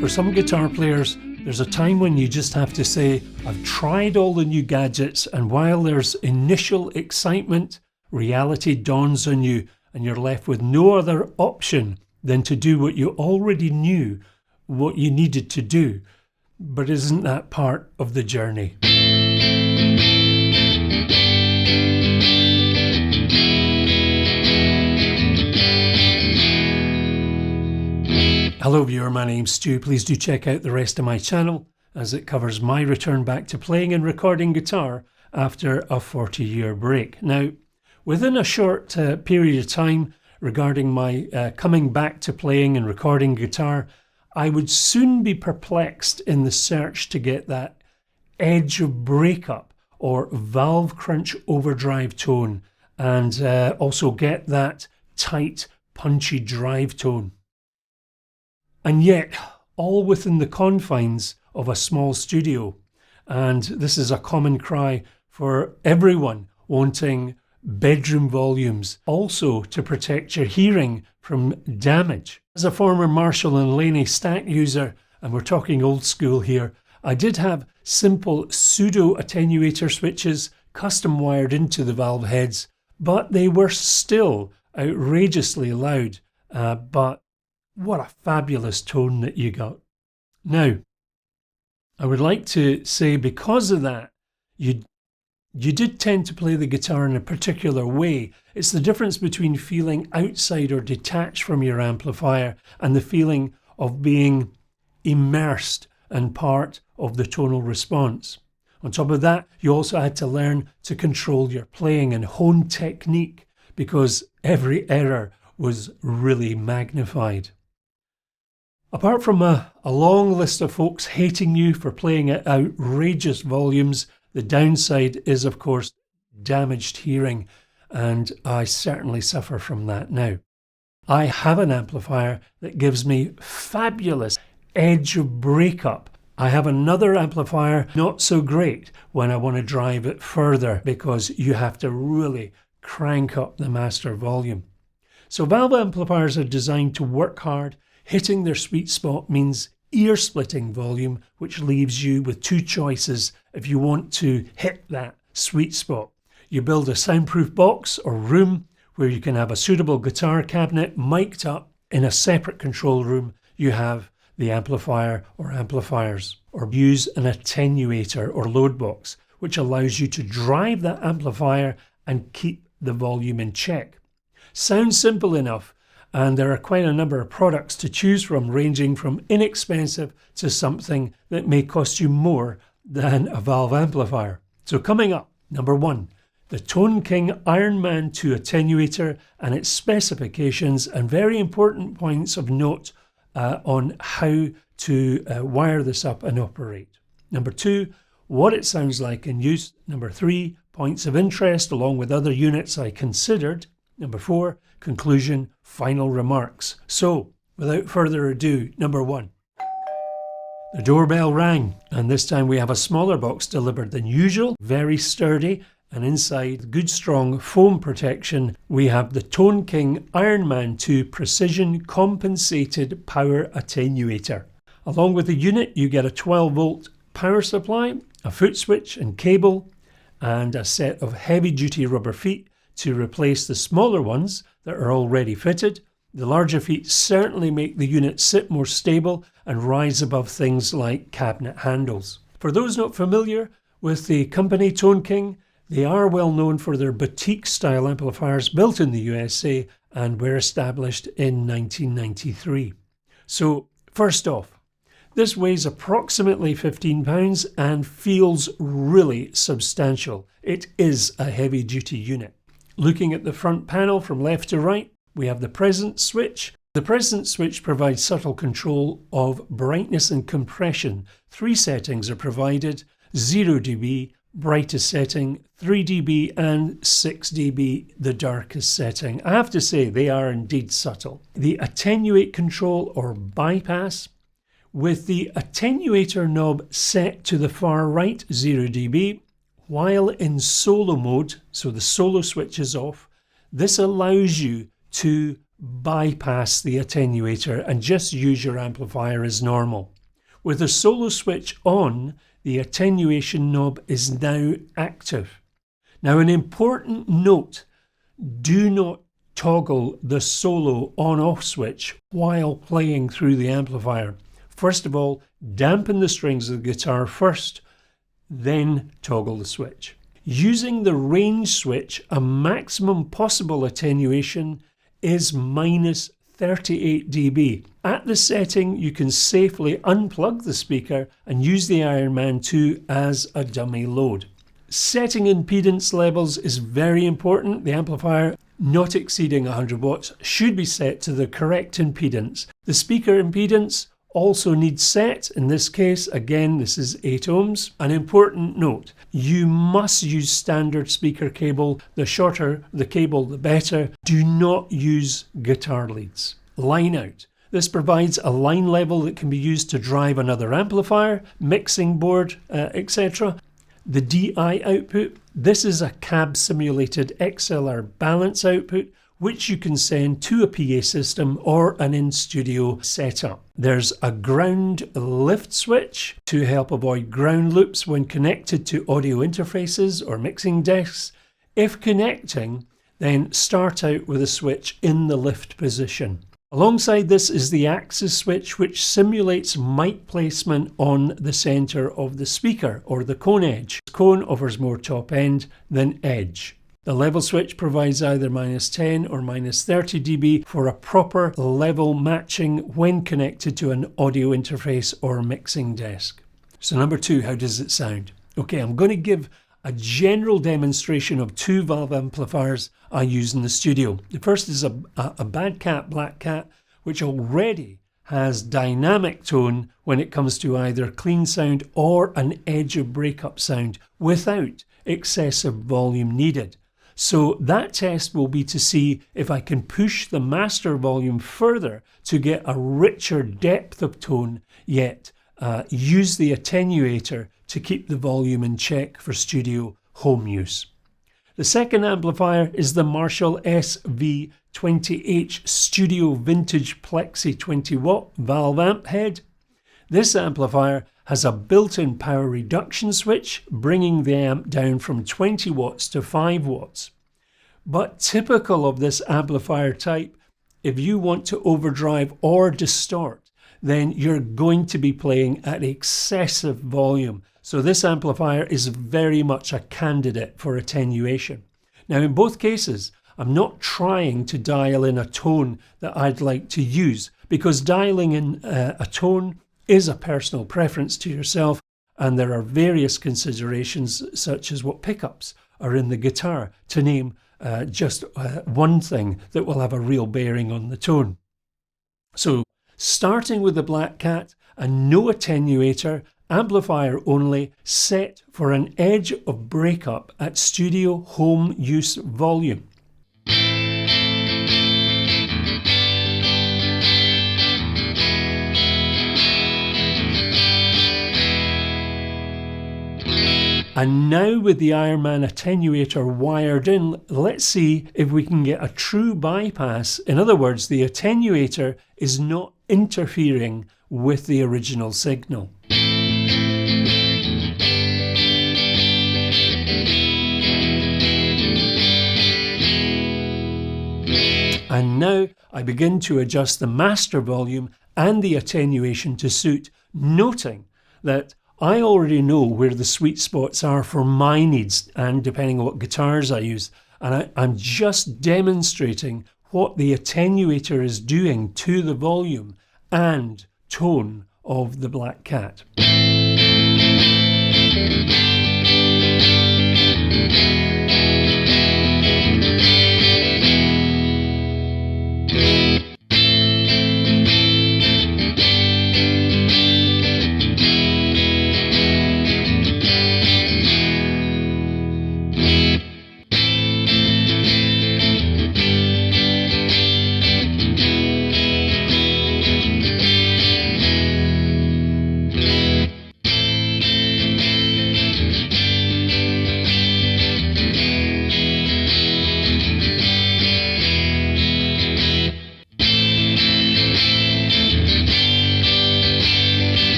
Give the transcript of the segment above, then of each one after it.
For some guitar players, there's a time when you just have to say, I've tried all the new gadgets, and while there's initial excitement, reality dawns on you and you're left with no other option than to do what you already knew what you needed to do. But isn't that part of the journey? Hello viewer, my name's Stu. Please do check out the rest of my channel as it covers my return back to playing and recording guitar after a 40-year break. Now, within a short period of time regarding my coming back to playing and recording guitar, I would soon be perplexed in the search to get that edge of breakup or valve crunch overdrive tone, and also get that tight, punchy drive tone. And yet, all within the confines of a small studio. And this is a common cry for everyone wanting bedroom volumes, also to protect your hearing from damage. As a former Marshall and Laney stack user, and we're talking old school here, I did have simple pseudo attenuator switches custom wired into the valve heads, but they were still outrageously loud. But what a fabulous tone that you got. Now, I would like to say because of that, you did tend to play the guitar in a particular way. It's the difference between feeling outside or detached from your amplifier and the feeling of being immersed and part of the tonal response. On top of that, you also had to learn to control your playing and hone technique because every error was really magnified. Apart from a long list of folks hating you for playing at outrageous volumes, the downside is, of course, damaged hearing, and I certainly suffer from that now. I have an amplifier that gives me fabulous edge of breakup. I have another amplifier not so great when I want to drive it further because you have to really crank up the master volume. So valve amplifiers are designed to work hard. Hitting their sweet spot means ear-splitting volume, which leaves you with two choices if you want to hit that sweet spot. You build a soundproof box or room where you can have a suitable guitar cabinet mic'd up. In a separate control room, you have the amplifier or amplifiers, or use an attenuator or load box, which allows you to drive that amplifier and keep the volume in check. Sounds simple enough, and there are quite a number of products to choose from, ranging from inexpensive to something that may cost you more than a valve amplifier. So coming up, number 1, the Tone King Ironman 2 attenuator and its specifications and very important points of note on how to wire this up and operate. Number 2, what it sounds like in use. Number 3, points of interest along with other units I considered. Number 4, conclusion, final remarks. So, without further ado, number 1. The doorbell rang, and this time we have a smaller box delivered than usual, very sturdy, and inside good strong foam protection we have the Tone King Ironman 2 Precision Compensated Power Attenuator. Along with the unit you get a 12-volt power supply, a foot switch and cable, and a set of heavy-duty rubber feet to replace the smaller ones that are already fitted. The larger feet certainly make the unit sit more stable and rise above things like cabinet handles. For those not familiar with the company Tone King, they are well known for their boutique style amplifiers built in the USA and were established in 1993. So first off, this weighs approximately 15 pounds and feels really substantial. It is a heavy duty unit. Looking at the front panel from left to right, we have the presence switch. The presence switch provides subtle control of brightness and compression. 3 settings are provided: 0 dB, brightest setting, 3 dB and 6 dB, the darkest setting. I have to say they are indeed subtle. The attenuate control or bypass, with the attenuator knob set to the far right, 0 dB, while in solo mode, so the solo switch is off. This allows you to bypass the attenuator and just use your amplifier as normal. With the solo switch on, the attenuation knob is now active. Now, an important note, do not toggle the solo on-off switch while playing through the amplifier. First of all, dampen the strings of the guitar first, then toggle the switch. Using the range switch, a maximum possible attenuation is minus 38 dB. At the setting, you can safely unplug the speaker and use the Ironman 2 as a dummy load. Setting impedance levels is very important. The amplifier, not exceeding 100 watts, should be set to the correct impedance. The speaker impedance also needs set. In this case, again, this is 8 ohms. An important note, you must use standard speaker cable. The shorter the cable, the better. Do not use guitar leads. Line out. This provides a line level that can be used to drive another amplifier, mixing board, etc. The DI output, this is a cab simulated XLR balance output, which you can send to a PA system or an in-studio setup. There's a ground lift switch to help avoid ground loops when connected to audio interfaces or mixing desks. If connecting, then start out with a switch in the lift position. Alongside this is the axis switch, which simulates mic placement on the center of the speaker or the cone edge. Cone offers more top end than edge. The level switch provides either minus 10 or minus 30 dB for a proper level matching when connected to an audio interface or mixing desk. So number 2, how does it sound? Okay, I'm going to give a general demonstration of 2 valve amplifiers I use in the studio. The first is a Bad Cat Black Cat, which already has dynamic tone when it comes to either clean sound or an edge of breakup sound without excessive volume needed. So that test will be to see if I can push the master volume further to get a richer depth of tone, yet use the attenuator to keep the volume in check for studio home use. The second amplifier is the Marshall SV20H Studio Vintage Plexi 20 watt valve amp head. This amplifier has a built-in power reduction switch, bringing the amp down from 20 watts to 5 watts. But typical of this amplifier type, if you want to overdrive or distort, then you're going to be playing at excessive volume. So this amplifier is very much a candidate for attenuation. Now, in both cases, I'm not trying to dial in a tone that I'd like to use, because dialing in a tone is a personal preference to yourself, and there are various considerations such as what pickups are in the guitar, to name just one thing that will have a real bearing on the tone. So starting with the Black Cat, and no attenuator, amplifier only, set for an edge of breakup at studio home use volume. And now with the Ironman attenuator wired in, let's see if we can get a true bypass. In other words, the attenuator is not interfering with the original signal. And now I begin to adjust the master volume and the attenuation to suit, noting that I already know where the sweet spots are for my needs and depending on what guitars I use. And I'm just demonstrating what the attenuator is doing to the volume and tone of the Black Cat.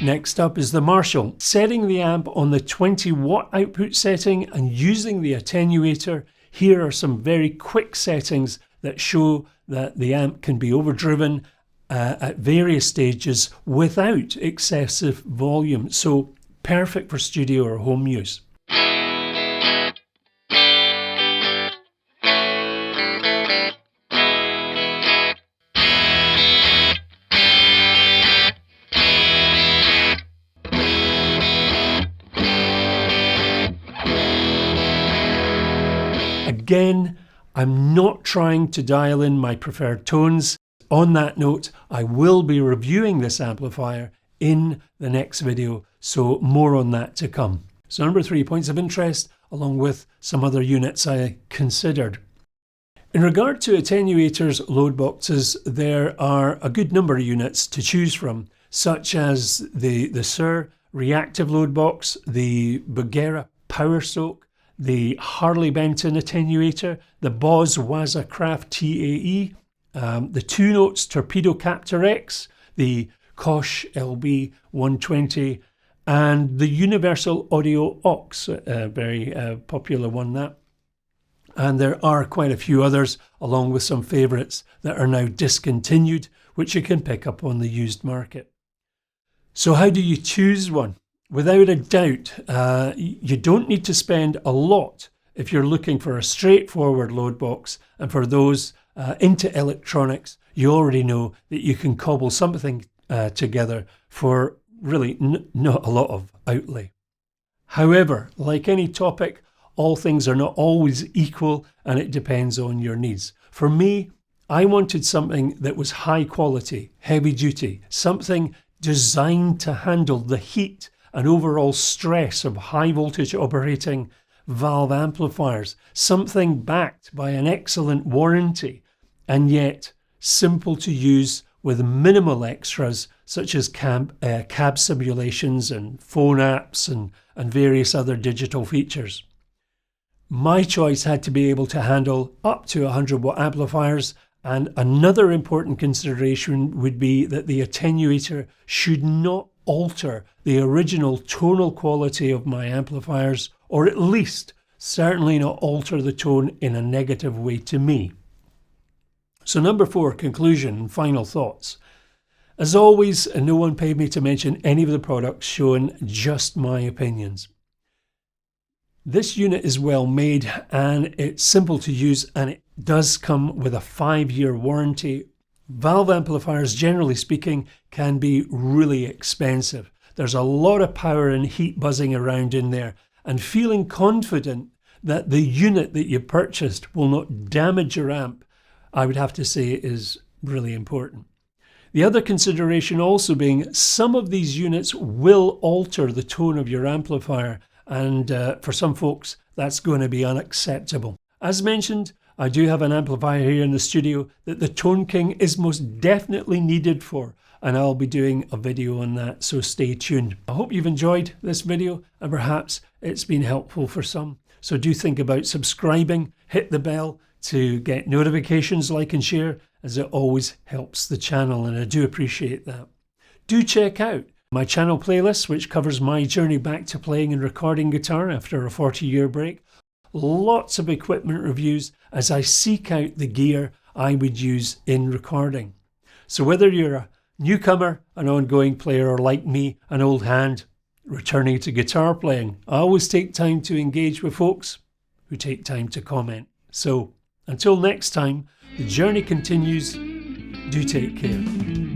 Next up is the Marshall. Setting the amp on the 20 watt output setting and using the attenuator. Here are some very quick settings that show that the amp can be overdriven at various stages without excessive volume. So perfect for studio or home use. Again, I'm not trying to dial in my preferred tones. On that note, I will be reviewing this amplifier in the next video, so more on that to come. So number 3, points of interest, along with some other units I considered. In regard to attenuators load boxes, there are a good number of units to choose from, such as the Suhr reactive load box, the Bugera Power Soak, the Harley Benton attenuator, the Boss Waza Craft TAE, the 2 Notes Torpedo Captor X, the Kosh LB 120, and the Universal Audio Aux, a very popular one that. And there are quite a few others, along with some favourites that are now discontinued, which you can pick up on the used market. So how do you choose one? Without a doubt, you don't need to spend a lot if you're looking for a straightforward load box, and for those into electronics, you already know that you can cobble something together for really not a lot of outlay. However, like any topic, all things are not always equal, and it depends on your needs. For me, I wanted something that was high quality, heavy duty, something designed to handle the heat and overall stress of high voltage operating valve amplifiers, something backed by an excellent warranty, and yet simple to use with minimal extras such as cab simulations and phone apps and various other digital features. My choice had to be able to handle up to 100 watt amplifiers, and another important consideration would be that the attenuator should not alter the original tonal quality of my amplifiers, or at least certainly not alter the tone in a negative way to me. So number 4, conclusion and final thoughts. As always, no one paid me to mention any of the products shown, just my opinions. This unit is well made and it's simple to use, and it does come with a 5-year warranty. Valve amplifiers, generally speaking, can be really expensive. There's a lot of power and heat buzzing around in there, and feeling confident that the unit that you purchased will not damage your amp, I would have to say, is really important. The other consideration also being some of these units will alter the tone of your amplifier, and for some folks that's going to be unacceptable. As mentioned, I do have an amplifier here in the studio that the Tone King is most definitely needed for, and I'll be doing a video on that, so stay tuned. I hope you've enjoyed this video and perhaps it's been helpful for some. So do think about subscribing, hit the bell to get notifications, like and share, as it always helps the channel, and I do appreciate that. Do check out my channel playlist, which covers my journey back to playing and recording guitar after a 40-year break. Lots of equipment reviews as I seek out the gear I would use in recording. So whether you're a newcomer, an ongoing player, or like me, an old hand returning to guitar playing, I always take time to engage with folks who take time to comment. So until next time, the journey continues. Do take care.